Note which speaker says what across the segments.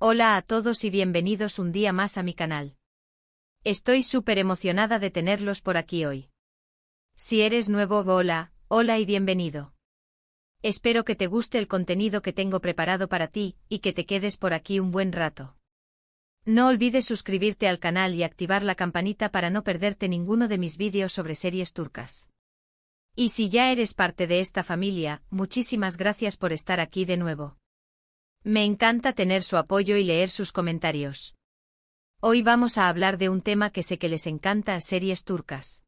Speaker 1: Hola a todos y bienvenidos un día más a mi canal. Estoy súper emocionada de tenerlos por aquí hoy. Si eres nuevo, hola y bienvenido. Espero que te guste el contenido que tengo preparado para ti y que te quedes por aquí un buen rato. No olvides suscribirte al canal y activar la campanita para no perderte ninguno de mis vídeos sobre series turcas. Y si ya eres parte de esta familia, muchísimas gracias por estar aquí de nuevo. Me encanta tener su apoyo y leer sus comentarios. Hoy vamos a hablar de un tema que sé que les encanta: series turcas.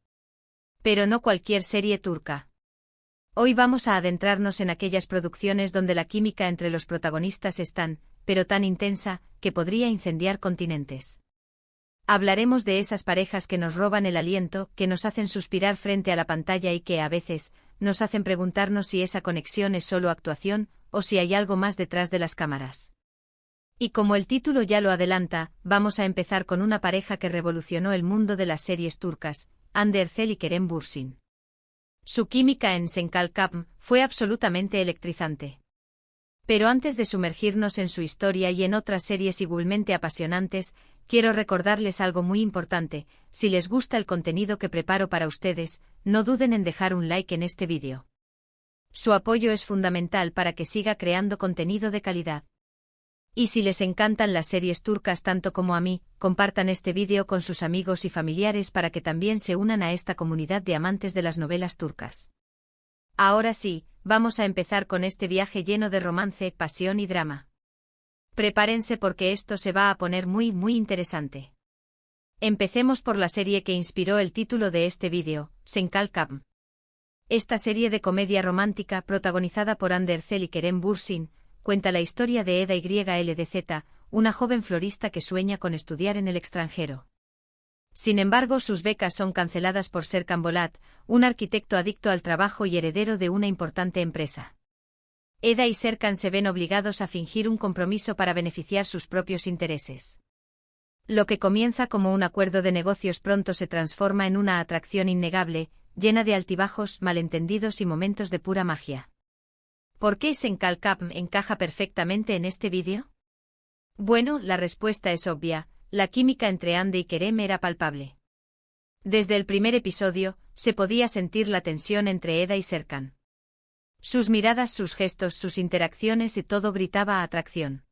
Speaker 1: Pero no cualquier serie turca. Hoy vamos a adentrarnos en aquellas producciones donde la química entre los protagonistas es tan, pero tan intensa, que podría incendiar continentes. Hablaremos de esas parejas que nos roban el aliento, que nos hacen suspirar frente a la pantalla y que, a veces, nos hacen preguntarnos si esa conexión es solo actuación, o si hay algo más detrás de las cámaras. Y como el título ya lo adelanta, vamos a empezar con una pareja que revolucionó el mundo de las series turcas: Hande Erçel y Kerem Bürsin. Su química en Senkalkapm fue absolutamente electrizante. Pero antes de sumergirnos en su historia y en otras series igualmente apasionantes, quiero recordarles algo muy importante: si les gusta el contenido que preparo para ustedes, no duden en dejar un like en este vídeo. Su apoyo es fundamental para que siga creando contenido de calidad. Y si les encantan las series turcas tanto como a mí, compartan este vídeo con sus amigos y familiares para que también se unan a esta comunidad de amantes de las novelas turcas. Ahora sí, vamos a empezar con este viaje lleno de romance, pasión y drama. Prepárense porque esto se va a poner muy interesante. Empecemos por la serie que inspiró el título de este vídeo, Senkalkapm. Esta serie de comedia romántica, protagonizada por Hande Erçel y Kerem Bürsin, cuenta la historia de Eda YLDZ, una joven florista que sueña con estudiar en el extranjero. Sin embargo, sus becas son canceladas por Serkan Bolat, un arquitecto adicto al trabajo y heredero de una importante empresa. Eda y Serkan se ven obligados a fingir un compromiso para beneficiar sus propios intereses. Lo que comienza como un acuerdo de negocios pronto se transforma en una atracción innegable, llena de altibajos, malentendidos y momentos de pura magia. ¿Por qué Senkalkapm encaja perfectamente en este vídeo? Bueno, la respuesta es obvia: la química entre Hande y Kerem era palpable. Desde el primer episodio, se podía sentir la tensión entre Eda y Serkan. Sus miradas, sus gestos, sus interacciones y todo gritaba a atracción.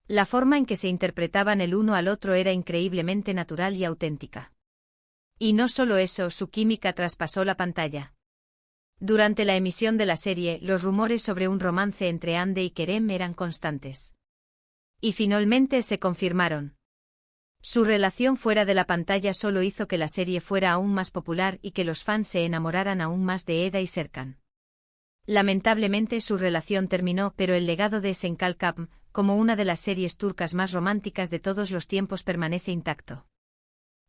Speaker 1: La forma en que se interpretaban el uno al otro era increíblemente natural y auténtica. Y no solo eso, su química traspasó la pantalla. Durante la emisión de la serie, los rumores sobre un romance entre Hande y Kerem eran constantes. Y finalmente se confirmaron. Su relación fuera de la pantalla solo hizo que la serie fuera aún más popular y que los fans se enamoraran aún más de Eda y Serkan. Lamentablemente su relación terminó, pero el legado de Senkalkapm, como una de las series turcas más románticas de todos los tiempos, permanece intacto.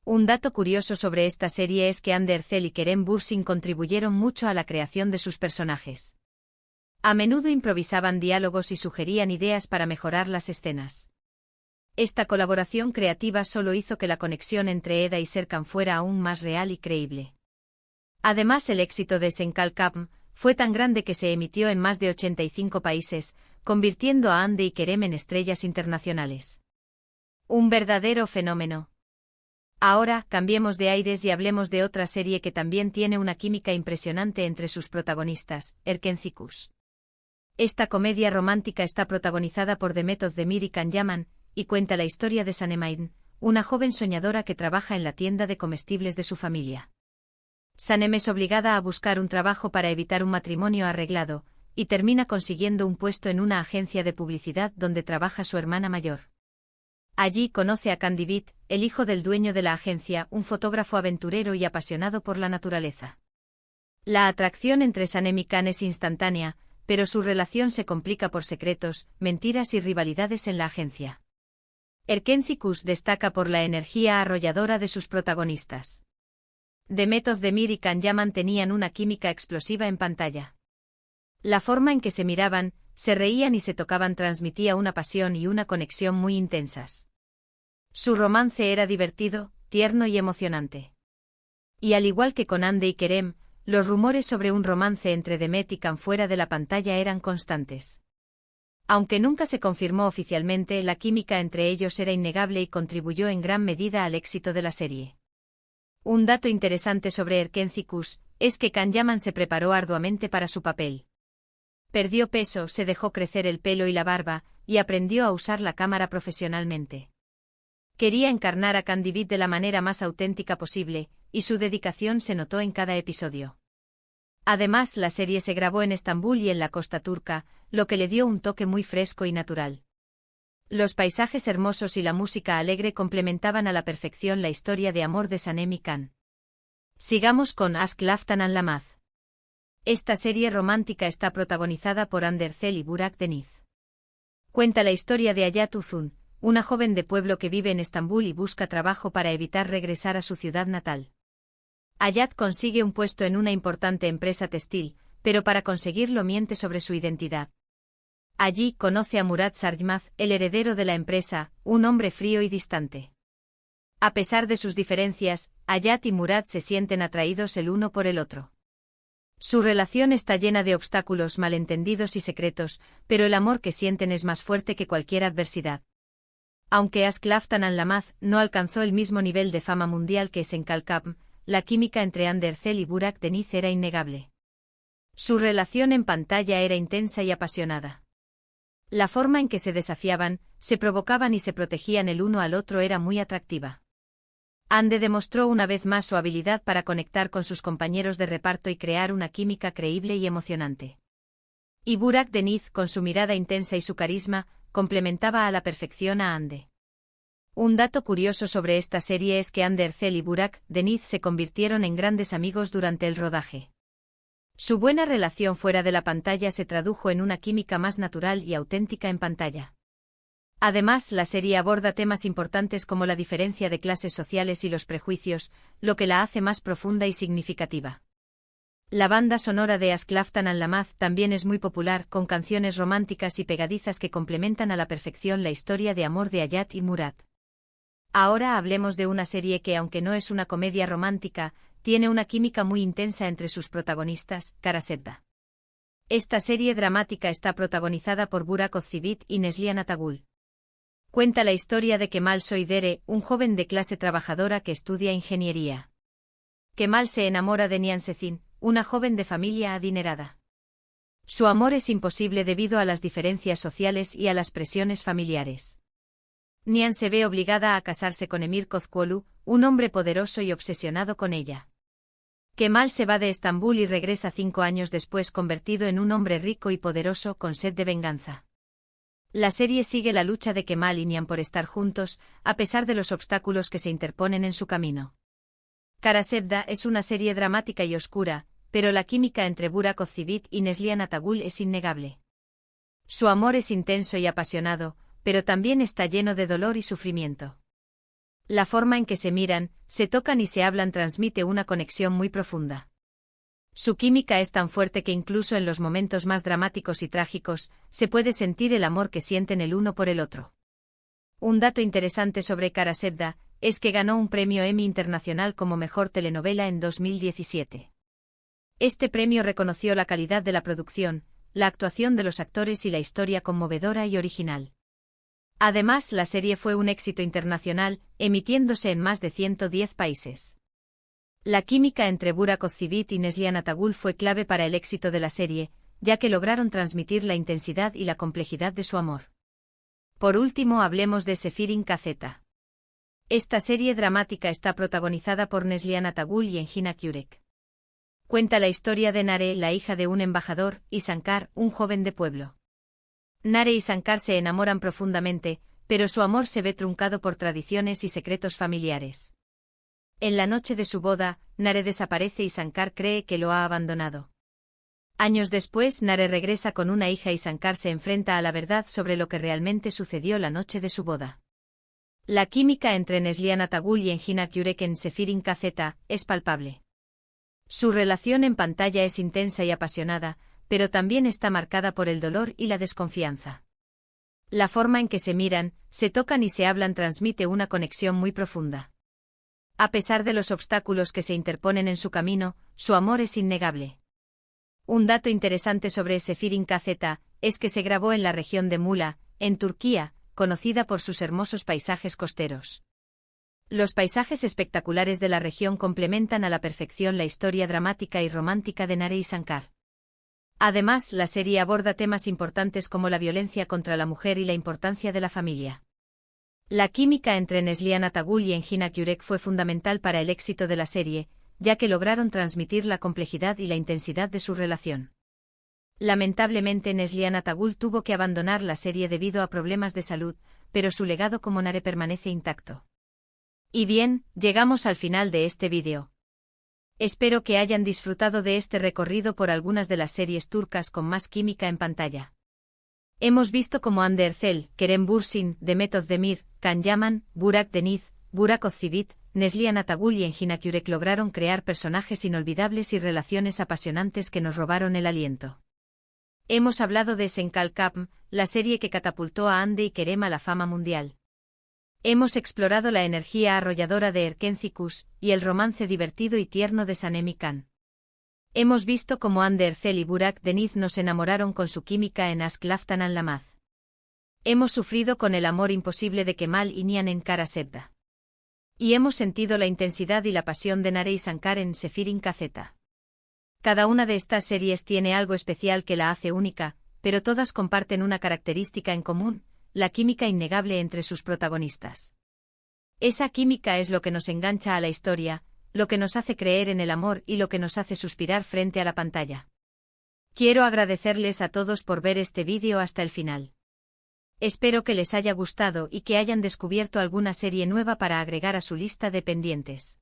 Speaker 1: Un dato curioso sobre esta serie es que Hande Erçel y Kerem Bürsin contribuyeron mucho a la creación de sus personajes. A menudo improvisaban diálogos y sugerían ideas para mejorar las escenas. Esta colaboración creativa solo hizo que la conexión entre Eda y Serkan fuera aún más real y creíble. Además, el éxito de Senkalkapm fue tan grande que se emitió en más de 85 países, convirtiendo a Hande y Kerem en estrellas internacionales. Un verdadero fenómeno. Ahora, cambiemos de aires y hablemos de otra serie que también tiene una química impresionante entre sus protagonistas: Erkencikus. Esta comedia romántica está protagonizada por Demet Özdemir y Can Yaman, y cuenta la historia de Sanem, una joven soñadora que trabaja en la tienda de comestibles de su familia. Sanem es obligada a buscar un trabajo para evitar un matrimonio arreglado, y termina consiguiendo un puesto en una agencia de publicidad donde trabaja su hermana mayor. Allí conoce a Can Divit, el hijo del dueño de la agencia, un fotógrafo aventurero y apasionado por la naturaleza. La atracción entre Sanem y Can es instantánea, pero su relación se complica por secretos, mentiras y rivalidades en la agencia. Erkencikus destaca por la energía arrolladora de sus protagonistas. Demet Özdemir y Can Yaman tenían una química explosiva en pantalla. La forma en que se miraban, se reían y se tocaban transmitía una pasión y una conexión muy intensas. Su romance era divertido, tierno y emocionante. Y al igual que con Hande y Kerem, los rumores sobre un romance entre Demet y Can fuera de la pantalla eran constantes. Aunque nunca se confirmó oficialmente, la química entre ellos era innegable y contribuyó en gran medida al éxito de la serie. Un dato interesante sobre Erkencikus es que Can Yaman se preparó arduamente para su papel. Perdió peso, se dejó crecer el pelo y la barba, y aprendió a usar la cámara profesionalmente. Quería encarnar a Candivit de la manera más auténtica posible, y su dedicación se notó en cada episodio. Además, la serie se grabó en Estambul y en la costa turca, lo que le dio un toque muy fresco y natural. Los paisajes hermosos y la música alegre complementaban a la perfección la historia de amor de Sanem y Can. Sigamos con Aşk Laftan Anlamaz. Esta serie romántica está protagonizada por Hande Erçel y Burak Deniz. Cuenta la historia de Hayat Uzun, una joven de pueblo que vive en Estambul y busca trabajo para evitar regresar a su ciudad natal. Hayat consigue un puesto en una importante empresa textil, pero para conseguirlo miente sobre su identidad. Allí conoce a Murat Sarjmaz, el heredero de la empresa, un hombre frío y distante. A pesar de sus diferencias, Hayat y Murat se sienten atraídos el uno por el otro. Su relación está llena de obstáculos, malentendidos y secretos, pero el amor que sienten es más fuerte que cualquier adversidad. Aunque Aşk Laftan Anlamaz no alcanzó el mismo nivel de fama mundial que Esenkalkam, la química entre Hande Erçel y Burak Deniz era innegable. Su relación en pantalla era intensa y apasionada. La forma en que se desafiaban, se provocaban y se protegían el uno al otro era muy atractiva. Hande demostró una vez más su habilidad para conectar con sus compañeros de reparto y crear una química creíble y emocionante. Y Burak Deniz, con su mirada intensa y su carisma, complementaba a la perfección a Hande. Un dato curioso sobre esta serie es que Hande Erçel y Burak Deniz se convirtieron en grandes amigos durante el rodaje. Su buena relación fuera de la pantalla se tradujo en una química más natural y auténtica en pantalla. Además, la serie aborda temas importantes como la diferencia de clases sociales y los prejuicios, lo que la hace más profunda y significativa. La banda sonora de Aşk Laftan Anlamaz también es muy popular, con canciones románticas y pegadizas que complementan a la perfección la historia de amor de Hayat y Murat. Ahora hablemos de una serie que, aunque no es una comedia romántica, tiene una química muy intensa entre sus protagonistas, Karasevda. Esta serie dramática está protagonizada por Burak Özçivit y Neslihan Atagul. Cuenta la historia de Kemal Soydere, un joven de clase trabajadora que estudia ingeniería. Kemal se enamora de Nihan Sezin, una joven de familia adinerada. Su amor es imposible debido a las diferencias sociales y a las presiones familiares. Nihan se ve obligada a casarse con Emir Kozkuolu, un hombre poderoso y obsesionado con ella. Kemal se va de Estambul y regresa 5 años después convertido en un hombre rico y poderoso con sed de venganza. La serie sigue la lucha de Kemal y Nihan por estar juntos, a pesar de los obstáculos que se interponen en su camino. Karasevda es una serie dramática y oscura, pero la química entre Burak Özçivit y Neslihan Atagul es innegable. Su amor es intenso y apasionado, pero también está lleno de dolor y sufrimiento. La forma en que se miran, se tocan y se hablan transmite una conexión muy profunda. Su química es tan fuerte que incluso en los momentos más dramáticos y trágicos, se puede sentir el amor que sienten el uno por el otro. Un dato interesante sobre Karasevda es que ganó un premio Emmy Internacional como Mejor Telenovela en 2017. Este premio reconoció la calidad de la producción, la actuación de los actores y la historia conmovedora y original. Además, la serie fue un éxito internacional, emitiéndose en más de 110 países. La química entre Burak Özçivit y Neslihan Atagul fue clave para el éxito de la serie, ya que lograron transmitir la intensidad y la complejidad de su amor. Por último, hablemos de Sefirin Kazeta. Esta serie dramática está protagonizada por Neslihan Atagul y Engin Akyurek. Cuenta la historia de Nare, la hija de un embajador, y Sankar, un joven de pueblo. Nare y Sankar se enamoran profundamente, pero su amor se ve truncado por tradiciones y secretos familiares. En la noche de su boda, Nare desaparece y Sankar cree que lo ha abandonado. Años después, Nare regresa con una hija y Sankar se enfrenta a la verdad sobre lo que realmente sucedió la noche de su boda. La química entre Neslihan Atagul y Engin Akyurek en Sefirin Kazeta es palpable. Su relación en pantalla es intensa y apasionada, pero también está marcada por el dolor y la desconfianza. La forma en que se miran, se tocan y se hablan transmite una conexión muy profunda. A pesar de los obstáculos que se interponen en su camino, su amor es innegable. Un dato interesante sobre Sefirin Kazeta es que se grabó en la región de Muğla, en Turquía, conocida por sus hermosos paisajes costeros. Los paisajes espectaculares de la región complementan a la perfección la historia dramática y romántica de Narey Shankar. Además, la serie aborda temas importantes como la violencia contra la mujer y la importancia de la familia. La química entre Neslihan Atagul y Engin Akyurek fue fundamental para el éxito de la serie, ya que lograron transmitir la complejidad y la intensidad de su relación. Lamentablemente Neslihan Atagul tuvo que abandonar la serie debido a problemas de salud, pero su legado como Nare permanece intacto. Y bien, llegamos al final de este vídeo. Espero que hayan disfrutado de este recorrido por algunas de las series turcas con más química en pantalla. Hemos visto cómo Hande Erçel, Kerem Bürsin, Demet Özdemir, Can Yaman, Burak Deniz, Burak Özçivit, Neslihan Atagul y Engin Akyurek lograron crear personajes inolvidables y relaciones apasionantes que nos robaron el aliento. Hemos hablado de Senkal Kapm, la serie que catapultó a Hande y Kerem a la fama mundial. Hemos explorado la energía arrolladora de Erken Cikus y el romance divertido y tierno de Sanem Can. Hemos visto cómo Hande Erçel y Burak Deniz nos enamoraron con su química en Aşk Laftan Anlamaz. Hemos sufrido con el amor imposible de Kemal y Nihan en Kara Sevda. Y hemos sentido la intensidad y la pasión de Narey Shankar en Sefirin Kazeta. Cada una de estas series tiene algo especial que la hace única, pero todas comparten una característica en común: la química innegable entre sus protagonistas. Esa química es lo que nos engancha a la historia, lo que nos hace creer en el amor y lo que nos hace suspirar frente a la pantalla. Quiero agradecerles a todos por ver este vídeo hasta el final. Espero que les haya gustado y que hayan descubierto alguna serie nueva para agregar a su lista de pendientes.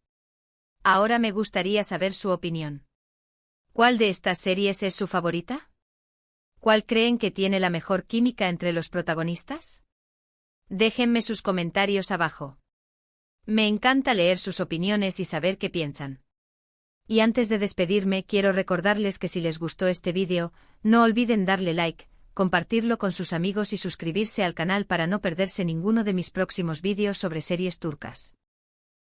Speaker 1: Ahora me gustaría saber su opinión. ¿Cuál de estas series es su favorita? ¿Cuál creen que tiene la mejor química entre los protagonistas? Déjenme sus comentarios abajo. Me encanta leer sus opiniones y saber qué piensan. Y antes de despedirme, quiero recordarles que si les gustó este vídeo, no olviden darle like, compartirlo con sus amigos y suscribirse al canal para no perderse ninguno de mis próximos vídeos sobre series turcas.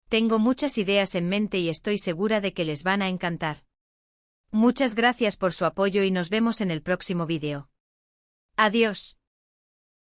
Speaker 1: Tengo muchas ideas en mente y estoy segura de que les van a encantar. Muchas gracias por su apoyo y nos vemos en el próximo vídeo. Adiós.